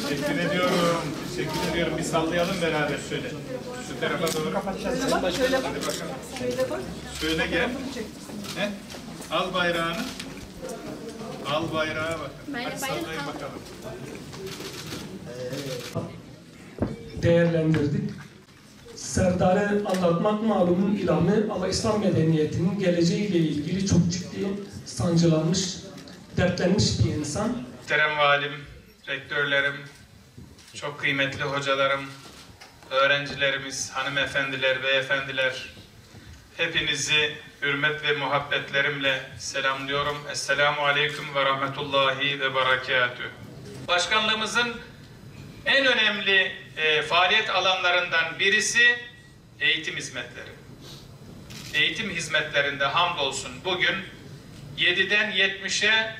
Teşekkür ediyorum. Teşekkür ediyorum. Bir sallayalım beraber şöyle. Şu tarafa doğru. Şöyle bak, şöyle bak. Hadi bakalım. Şöyle bak. Şöyle gel. He? Al bayrağını. Al bayrağa bakın. Hadi sallayın bakalım. Değerlendirdik. Serdar'ı anlatmak malumun ilanı ama İslam medeniyetinin geleceğiyle ilgili çok ciddi sancılanmış, dertlenmiş bir insan. Muhterem valim, rektörlerim, çok kıymetli hocalarım, öğrencilerimiz, hanımefendiler, beyefendiler, hepinizi hürmet ve muhabbetlerimle selamlıyorum. Esselamu Aleyküm ve Rahmetullahi ve Berekatühü. Başkanlığımızın en önemli faaliyet alanlarından birisi eğitim hizmetleri. Eğitim hizmetlerinde hamdolsun bugün 7'den 70'e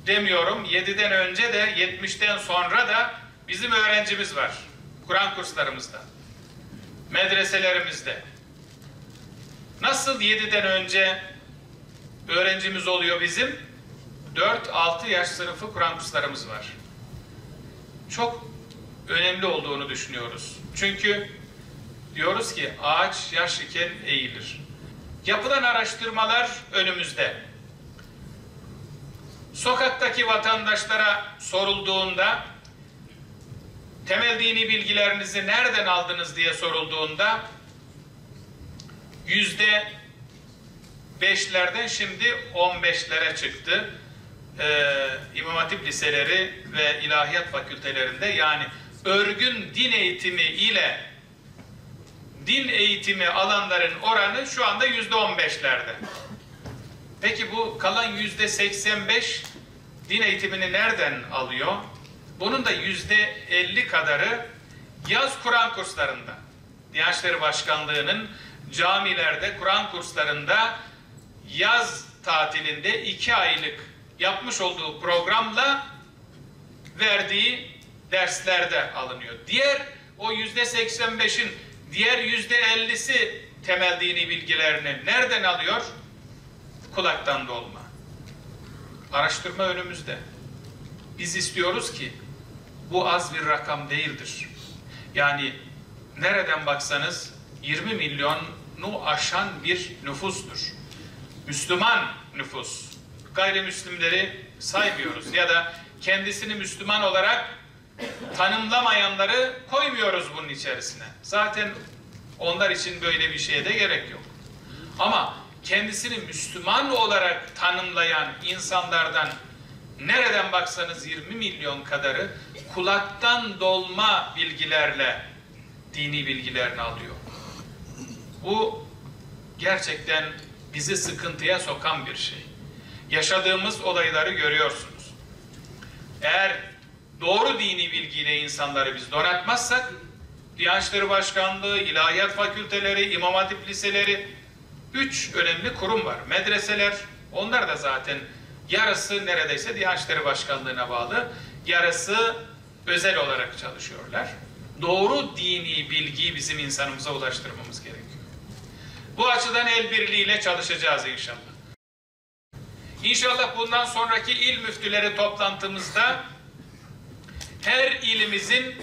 demiyorum, 7'den önce de 70'ten sonra da bizim öğrencimiz var. Kur'an kurslarımızda, medreselerimizde. Nasıl 7'den önce öğrencimiz oluyor bizim? 4-6 yaş sınıfı Kur'an kurslarımız var. Çok önemli olduğunu düşünüyoruz. Çünkü diyoruz ki ağaç yaş iken eğilir. Yapılan araştırmalar önümüzde. Sokaktaki vatandaşlara sorulduğunda temel dini bilgilerinizi nereden aldınız diye sorulduğunda %5'lerden şimdi 15'lere çıktı. İmam Hatip liseleri ve ilahiyat fakültelerinde, yani örgün din eğitimi ile din eğitimi alanların oranı şu anda %15'lerde. Peki bu kalan %85 din eğitimini nereden alıyor? Bunun da %50 kadarı yaz Kur'an kurslarında. Diyanet İşleri Başkanlığı'nın camilerde, Kur'an kurslarında yaz tatilinde 2 aylık yapmış olduğu programla verdiği derslerde alınıyor. Diğer o %85'in diğer %50'si temel dini bilgilerini nereden alıyor? Kulaktan dolma. Araştırma önümüzde. Biz istiyoruz ki bu az bir rakam değildir. Yani nereden baksanız 20 milyonu aşan bir nüfustur. Müslüman nüfus. Gayrimüslimleri saymıyoruz ya da kendisini Müslüman olarak tanımlamayanları koymuyoruz bunun içerisine. Zaten onlar için böyle bir şeye de gerek yok. Ama kendisini Müslüman olarak tanımlayan insanlardan nereden baksanız 20 milyon kadarı kulaktan dolma bilgilerle dini bilgilerini alıyor. Bu gerçekten bizi sıkıntıya sokan bir şey. Yaşadığımız olayları görüyorsunuz. Eğer doğru dini bilgiyle insanları biz donatmazsak, Diyanet İşleri Başkanlığı, ilahiyat fakülteleri, İmam Hatip liseleri, 3 önemli kurum var. Medreseler, onlar da zaten yarısı neredeyse Diyanet İşleri Başkanlığı'na bağlı, yarısı özel olarak çalışıyorlar. Doğru dini bilgiyi bizim insanımıza ulaştırmamız gerekiyor. Bu açıdan el birliğiyle çalışacağız inşallah. İnşallah bundan sonraki il müftüleri toplantımızda her ilimizin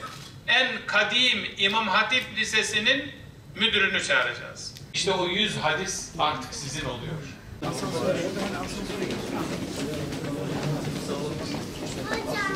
en kadim İmam Hatip Lisesi'nin müdürünü çağıracağız. İşte o 100 hadis artık sizin oluyor. Hocam.